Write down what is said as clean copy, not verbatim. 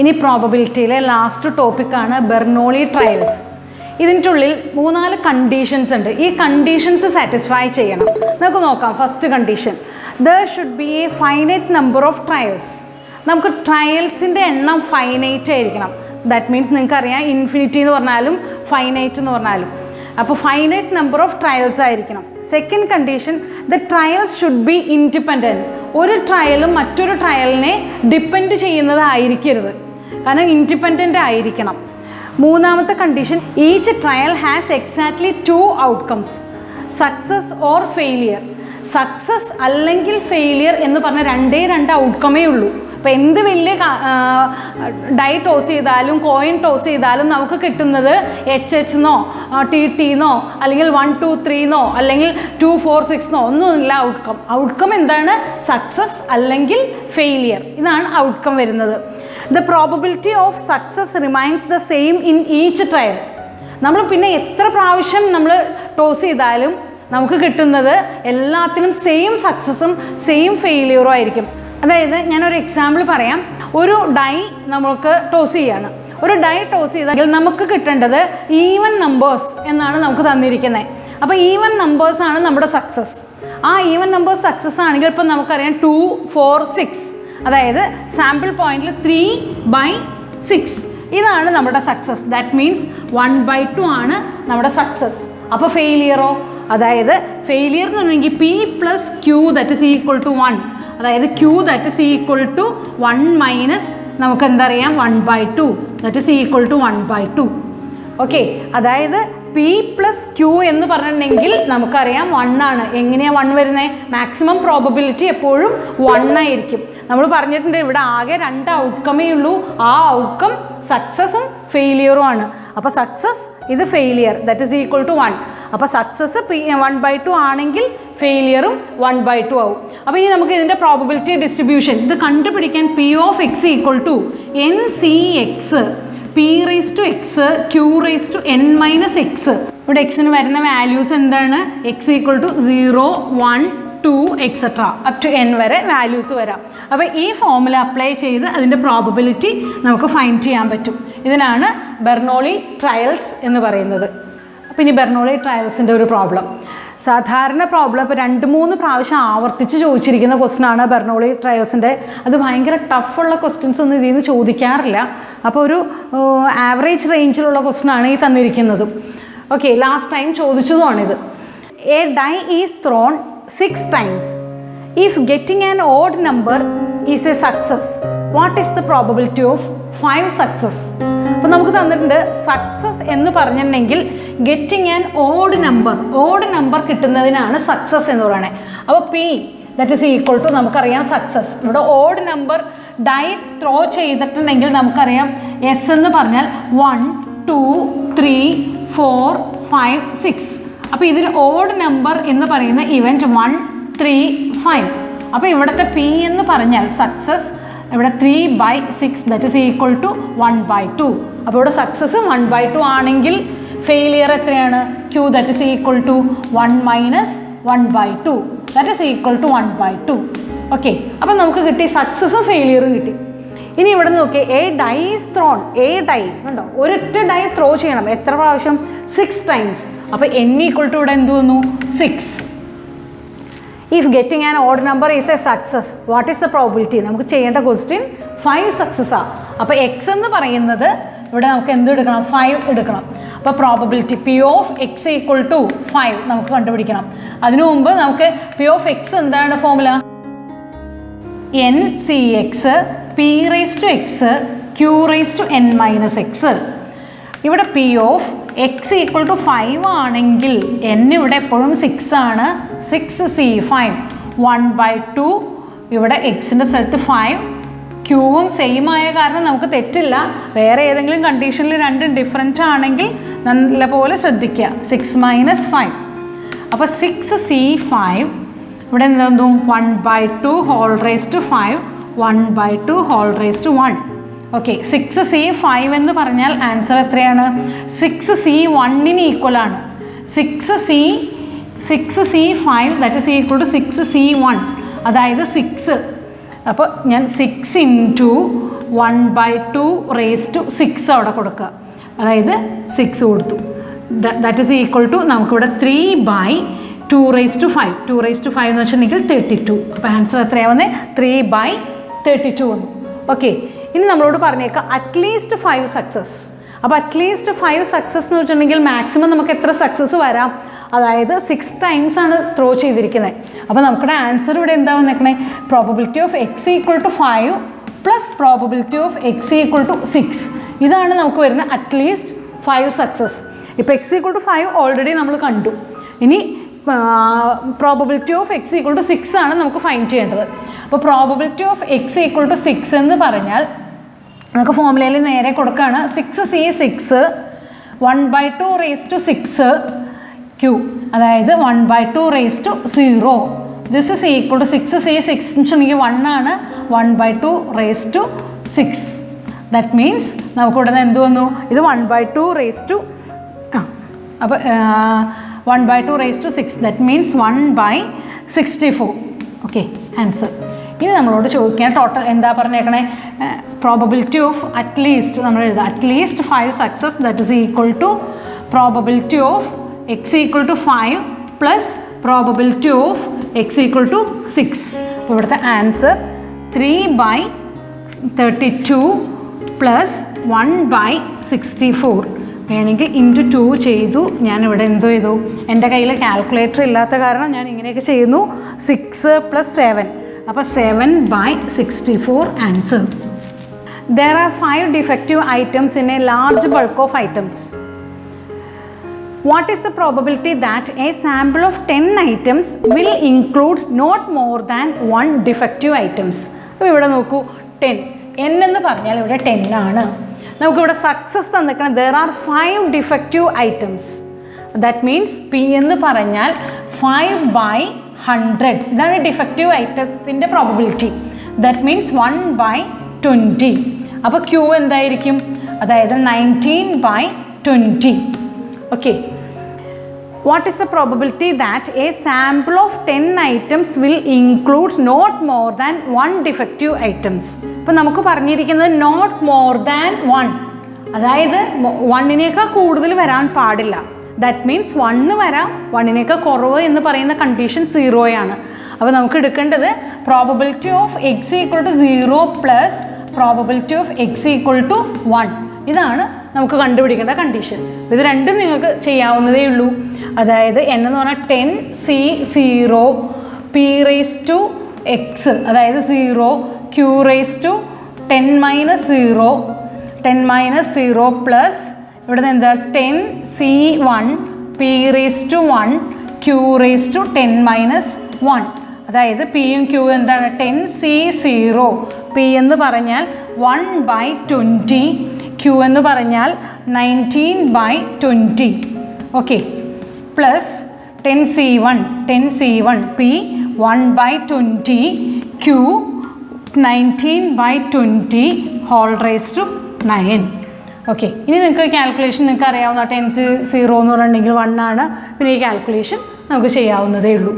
ഇനി പ്രോബബിലിറ്റിയിലെ ലാസ്റ്റ് ടോപ്പിക്കാണ് Bernoulli trials. ഇതിൻ്റെ ഉള്ളിൽ 3-4 കണ്ടീഷൻസ് ഉണ്ട്. ഈ കണ്ടീഷൻസ് സാറ്റിസ്ഫൈ ചെയ്യണം. നമുക്ക് നോക്കാം. First condition, there should be A finite number of trials. നമുക്ക് ട്രയൽസിൻ്റെ എണ്ണം ഫൈനൈറ്റ് ആയിരിക്കണം. ദാറ്റ് മീൻസ് നിങ്ങൾക്കറിയാം ഇൻഫിനിറ്റി എന്ന് പറഞ്ഞാലും ഫൈനൈറ്റ് എന്ന് പറഞ്ഞാലും. അപ്പോൾ ഫൈനൈറ്റ് നമ്പർ ഓഫ് ട്രയൽസ് ആയിരിക്കണം. Second condition, the trials should be independent. ഒരു ട്രയലും മറ്റൊരു ട്രയലിനെ ഡിപ്പെൻഡ് ചെയ്യുന്നതായിരിക്കരുത്, കാരണം ഇൻഡിപെൻഡൻ്റ് ആയിരിക്കണം. മൂന്നാമത്തെ condition, each trial has exactly 2 outcomes, success or failure. Success അല്ലെങ്കിൽ ഫെയിലിയർ എന്ന് പറഞ്ഞ 2 ഔട്ട്കമേ ഉള്ളൂ. അപ്പോൾ എന്ത് വലിയ ഡൈ ടോസ് ചെയ്താലും കോയിൻ ടോസ് ചെയ്താലും നമുക്ക് കിട്ടുന്നത് HH എന്നോ TT എന്നോ അല്ലെങ്കിൽ 1 2 3 എന്നോ അല്ലെങ്കിൽ 2 4 6 എന്നോ ഒന്നുമില്ല ഔട്ട്കം. ഔട്ട്കം എന്താണ്? സക്സസ് അല്ലെങ്കിൽ ഫെയിലിയർ. ഇതാണ് ഔട്ട്കം വരുന്നത്. The probability of success remains the same in each trial. നമ്മൾ പിന്നെ എത്ര പ്രാവശ്യം നമ്മൾ ടോസ് ചെയ്താലും നമുക്ക് കിട്ടുന്നത് എല്ലാത്തിനും സെയിം സക്സസും സെയിം ഫെയിലിയറും ആയിരിക്കും. അതായത് ഞാനൊരു എക്സാമ്പിൾ പറയാം. ഒരു ഡൈ നമുക്ക് ടോസ് ചെയ്യാണ്. ഒരു ഡൈ ടോസ് ചെയ്താൽ നമുക്ക് കിട്ടേണ്ടത് ഈവൻ നമ്പേഴ്സ് എന്നാണ് നമുക്ക് തന്നിരിക്കുന്നത്. അപ്പോൾ ഈവൻ നമ്പേഴ്സാണ് നമ്മുടെ സക്സസ്. ആ ഈവൻ നമ്പേഴ്സ് സക്സസ് ആണെങ്കിൽ ഇപ്പം നമുക്കറിയാം 2 4 6, അതായത് സാമ്പിൾ പോയിന്റിൽ 3/6 ഇതാണ് നമ്മുടെ സക്സസ്. ദാറ്റ് മീൻസ് 1/2 ആണ് നമ്മുടെ സക്സസ്. അപ്പോൾ ഫെയിലിയറോ? അതായത് ഫെയിലിയർ എന്ന് പറഞ്ഞെങ്കിൽ P + Q that is equal to 1. അതായത് Q that is equal to 1 minus നമുക്ക് എന്തറിയാം 1/2 that is equal to 1/2. Okay, അതായത് P + Q എന്ന് പറഞ്ഞിട്ടുണ്ടെങ്കിൽ നമുക്കറിയാം 1 ആണ്. എങ്ങനെയാണ് 1 വരുന്നത്? മാക്സിമം പ്രോബബിലിറ്റി എപ്പോഴും 1 ആയിരിക്കും. നമ്മൾ പറഞ്ഞിട്ടുണ്ട് ഇവിടെ ആകെ 2 ഔട്ട്കമേ ഉള്ളൂ. ആ ഔട്ട്കം സക്സസും ഫെയിലിയറും ആണ്. അപ്പോൾ സക്സസ് ഇത് failure that is equal to 1. അപ്പോൾ സക്സസ് 1/2 ആണെങ്കിൽ ഫെയിലിയറും 1/2 ആവും. അപ്പോൾ ഇനി നമുക്ക് ഇതിൻ്റെ പ്രോബബിലിറ്റി ഡിസ്ട്രിബ്യൂഷൻ ഇത് കണ്ടുപിടിക്കാൻ P of x equal to NCX P⁻x Q⁻n−x. ഇവിടെ എക്സിന് വരുന്ന വാല്യൂസ് എന്താണ്? x equal to 0 1 2 etcetera up to n വരെ വാല്യൂസ് വരാം. അപ്പോൾ ഈ ഫോർമുല അപ്ലൈ ചെയ്ത് അതിൻ്റെ പ്രോബബിലിറ്റി നമുക്ക് ഫൈൻഡ് ചെയ്യാൻ പറ്റും. ഇതിനാണ് ബെർണോളി ട്രയൽസ് എന്ന് പറയുന്നത്. അപ്പോൾ ഇനി ബെർണോളി ട്രയൽസിൻ്റെ ഒരു പ്രോബ്ലം. സാധാരണ പ്രോബ്ലം ഇപ്പോൾ 2-3 പ്രാവശ്യം ആവർത്തിച്ച് ചോദിച്ചിരിക്കുന്ന ക്വസ്റ്റ്യനാണ് ബെർണോളി ട്രയൽസിൻ്റെ. അത് ഭയങ്കര ടഫുള്ള ക്വസ്റ്റ്യൻസ് ഒന്നും ഇതിൽ നിന്ന് ചോദിക്കാറില്ല. അപ്പോൾ ഒരു ആവറേജ് റേഞ്ചിലുള്ള ക്വസ്റ്റ്യനാണ് ഈ തന്നിരിക്കുന്നത്. ഓക്കെ, ലാസ്റ്റ് ടൈം ചോദിച്ചതുമാണിത്. A die is thrown 6 times. If getting an odd number is a success, what is the probability of 5 success? അപ്പോൾ നമുക്ക് തന്നിട്ടുണ്ട് സക്സസ് എന്ന് പറഞ്ഞിട്ടുണ്ടെങ്കിൽ ഗെറ്റിംഗ് ആൻ ഓഡ് നമ്പർ കിട്ടുന്നതിനാണ് സക്സസ് എന്ന് പറയുന്നത്. അപ്പോൾ P that is equal to നമുക്കറിയാം സക്സസ്. ഇവിടെ ഓഡ് നമ്പർ ഡൈ ത്രോ ചെയ്തിട്ടുണ്ടെങ്കിൽ നമുക്കറിയാം S എന്ന് പറഞ്ഞാൽ 1 2 3 4 5 6. അപ്പോൾ ഇതിൽ ഓഡ് നമ്പർ എന്ന് പറയുന്ന ഇവൻറ്റ് 1 3 5. അപ്പോൾ ഇവിടുത്തെ P എന്ന് പറഞ്ഞാൽ സക്സസ് ഇവിടെ 3/6 ദാറ്റ് ഇസ് ഈക്വൽ ടു 1/2. അപ്പോൾ ഇവിടെ സക്സസ് 1/2 ആണെങ്കിൽ ഫെയിലിയർ എത്രയാണ്? Q that is equal to 1 minus 1/2 that is equal to 1/2. Okay, അപ്പോൾ നമുക്ക് കിട്ടി സക്സസും ഫെയിലിയറും കിട്ടി. ഇനി ഇവിടെ നോക്കിയേ, a die is thrown. A die ഉണ്ടോ? ഒരൊറ്റ ഡൈ ത്രോ ചെയ്യണം. എത്ര പ്രാവശ്യം? 6 times. അപ്പോൾ n ഈക്വൽ ടു ഇവിടെ എന്ത് വന്നു? 6. If getting an odd number is A success, what is the probability? നമുക്ക് ചെയ്യേണ്ട ക്വസ്റ്റ്യൻ 5 സക്സസ്സാണ്. അപ്പോൾ എക്സ് എന്ന് പറയുന്നത് ഇവിടെ നമുക്ക് എന്ത് എടുക്കണം? 5 എടുക്കണം. അപ്പോൾ probability P of x equal to 5 നമുക്ക് കണ്ടുപിടിക്കണം. അതിനു മുമ്പ് നമുക്ക് P of x എന്താണ് ഫോർമുല? NCX P⁻x Q⁻n−x. ഇവിടെ P of x equal to 5 ആണെങ്കിൽ n ഇവിടെ എപ്പോഴും 6 ആണ്. 6C5 1/2. ഇവിടെ എക്സിൻ്റെ സ്ഥലത്ത് 5. ക്യൂവും സെയിം ആയ കാരണം നമുക്ക് തെറ്റില്ല. വേറെ ഏതെങ്കിലും കണ്ടീഷനിൽ രണ്ടും ഡിഫറെൻ്റ് ആണെങ്കിൽ നല്ലപോലെ ശ്രദ്ധിക്കുക. 6 - 5. അപ്പോൾ 6C5 ഇവിടെ എന്താ? 1/2 whole raise to 5 1/2 whole raise to 1. Okay, 6C5 എന്ന് പറഞ്ഞാൽ ആൻസർ എത്രയാണ്? 6C1 ഈക്വൽ ആണ്. 6C5 that is equal to 6C1. അതായത് 6 അപ്പോൾ ഞാൻ 6 ഇൻറ്റു 1/2 അവിടെ കൊടുക്കുക, അതായത് 6 കൊടുത്തു. ദാറ്റ് ഈസ് ഈക്വൽ ടു നമുക്കിവിടെ 3/2 എന്ന് വെച്ചിട്ടുണ്ടെങ്കിൽ 32. അപ്പോൾ ആൻസർ എത്രയാവുന്നത് 3/32 വന്നു. ഓക്കെ, ഇനി നമ്മളോട് പറഞ്ഞേക്കാം അറ്റ്ലീസ്റ്റ് 5 സക്സസ്. അപ്പോൾ അറ്റ്ലീസ്റ്റ് 5 സക്സസ് എന്ന് വെച്ചിട്ടുണ്ടെങ്കിൽ മാക്സിമം നമുക്ക് എത്ര സക്സസ് വരാം, അതായത് 6 ടൈംസ് ആണ് ത്രോ ചെയ്തിരിക്കുന്നത്. അപ്പോൾ നമുക്കിവിടെ ആൻസർ ഇവിടെ എന്താ വന്നേക്കണേ, probability of x equal to 5 plus probability of x equal to 6. ഇതാണ് നമുക്ക് വരുന്ന അറ്റ്ലീസ്റ്റ് 5 സക്സസ്. ഇപ്പോൾ x ഈക്വൽ ടു 5 ഓൾറെഡി നമ്മൾ കണ്ടു. ഇനി probability of x equal to 6 ആണ് നമുക്ക് ഫൈൻഡ് ചെയ്യേണ്ടത്. അപ്പോൾ probability of x equal to 6 എന്ന് പറഞ്ഞാൽ നമുക്ക് ഫോർമുലയിൽ നേരെ കൊടുക്കുകയാണ് 6c6 1/2 q, അതായത് 1/2 this is equal to 6c6 എന്ന് വെച്ചിട്ടുണ്ടെങ്കിൽ 1 ആണ്, 1/2 ദാറ്റ് മീൻസ് നമുക്കിവിടെ നിന്ന് എന്ത് വന്നു, ഇത് 1/2 അപ്പോൾ 1/2 ദാറ്റ് മീൻസ് 1/64. Okay, answer. ഇനി നമ്മളോട് ചോദിക്കാൻ ടോട്ടൽ എന്താ പറഞ്ഞേക്കണേ, പ്രോബബിലിറ്റി ഓഫ് അറ്റ്ലീസ്റ്റ് നമ്മൾ എഴുതുക at least 5 success that is equal to probability of x equal to 5 plus probability of x equal to 6. അപ്പോൾ ഇവിടുത്തെ ആൻസർ 3/32 പ്ലസ് 1/64 വേണമെങ്കിൽ ഇൻറ്റു 2 ചെയ്തു. ഞാനിവിടെ എന്തോ ചെയ്തു, എൻ്റെ കയ്യിൽ കാൽക്കുലേറ്റർ ഇല്ലാത്ത കാരണം ഞാൻ ഇങ്ങനെയൊക്കെ ചെയ്യുന്നു. 6 + 7, അപ്പോൾ 7/64 answer. There are 5 defective items in a large bulk of items. What is the probability that a sample of 10 items will include not more than 1 defective items? അപ്പോൾ ഇവിടെ നോക്കൂ, 10 n എന്ന് പറഞ്ഞാൽ ഇവിടെ 10 ആണ്. നമുക്കിവിടെ success തന്നിരിക്കണം there are 5 defective items. That means P എന്ന് പറഞ്ഞാൽ 5/100. ഇതാണ് ഡിഫക്റ്റീവ് ഐറ്റത്തിൻ്റെ പ്രോബബിലിറ്റി. That means 1/20. അപ്പോൾ Q എന്തായിരിക്കും, അതായത് 19/20. Okay, what is the probability that a sample of 10 items will include not more than 1 defective items. ഇപ്പം നമുക്ക് പറഞ്ഞിരിക്കുന്നത് നോട്ട് മോർ ദാൻ 1, അതായത് 1-നേക്കാൾ കൂടുതൽ വരാൻ പാടില്ല. ദാറ്റ് മീൻസ് 1 വരാം, 1-നേക്കാൾ കുറവ് എന്ന് പറയുന്ന കണ്ടീഷൻ 0 ആണ്. അപ്പോൾ നമുക്ക് എടുക്കേണ്ടത് probability of x equal to 0 plus probability of x equal to 1. ഇതാണ് നമുക്ക് കണ്ടുപിടിക്കേണ്ട കണ്ടീഷൻ. ഇത് രണ്ടും നിങ്ങൾക്ക് ചെയ്യാവുന്നതേ ഉള്ളൂ. അതായത് n എന്ന് പറഞ്ഞാൽ 10c0 p⁻x, അതായത് 0 q⁻10-0 പ്ലസ് ഇവിടെ നിന്ന് എന്താ 10c1 p⁻1 q⁻10-1. അതായത് പിയും ക്യൂ എന്താണ് 10c0. p എന്ന് പറഞ്ഞാൽ 1/20, q എന്ന് പറഞ്ഞാൽ 19/20. Okay, plus 10c1 p 1/20 q 19/20 (9). Okay, ഇനി നിങ്ങൾക്ക് കാൽക്കുലേഷൻ നിങ്ങൾക്ക് അറിയാവുന്ന 10c0 എന്ന് പറഞ്ഞിട്ടുണ്ടെങ്കിൽ 1 ആണ്. പിന്നെ ഈ കാൽക്കുലേഷൻ നമുക്ക് ചെയ്യാവുന്നതേ ഉള്ളൂ.